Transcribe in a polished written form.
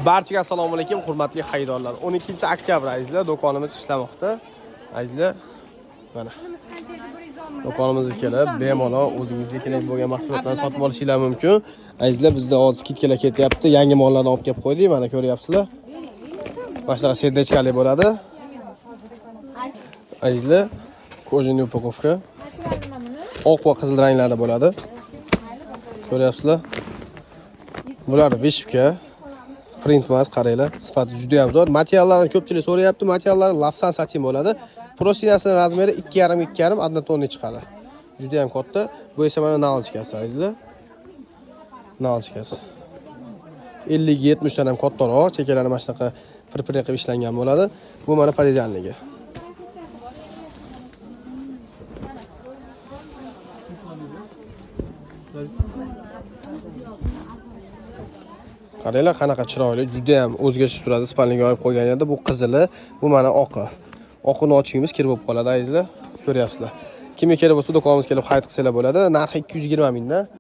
Barchaga assalomu alaykum, hurmatli xaridorlar. 12-oktyabr azizlar, do'konimiz ishlamoqda. Azizlar, mana do'konimizga kelib, bemalol o'zingizga kerak bo'lgan mahsulotlarni sotib olishingiz mumkin. Azizlar, bizda hozir skidkalar ketyapti. Yangi mollarni olib kelib qo'ydik, mana ko'ryapsizlar. Boshqa serdechkali bo'ladi. Azizlar, kojaniy upakovka. Oq va qizil ranglarda bo'ladi. Ko'ryapsizlar? Bular vishka. Print emas, qaranglar, sifati juda ham zo'r. Materiallarni ko'pchilik so'rayapti. Materiallar lafsan satin bo'ladi. Prostinasining razmeri 2,5 однотонный chiqadi. Juda ham katta. Bu esa mana nalchkasi, azizlar. Nalchkasi. 50-70 dan ham kattaroq, chekalari mana shunaqa pir-pir qilib ishlangan bo'ladi. Bu mana podizalnigi. Qaranglar, qanaqa chiroyli, juda ham o'zgacha turadi. Spalniga olib qo'ygan edi. Bu qizili, bu mana oqi. Oqini ochishimiz kerak bo'lib qoladi, azizlar. Ko'ryapsizlar. Kimga kerak bo'lsa do'konimizga kelib xarid qilsalar bo'ladi. Narxi 220 mingdan.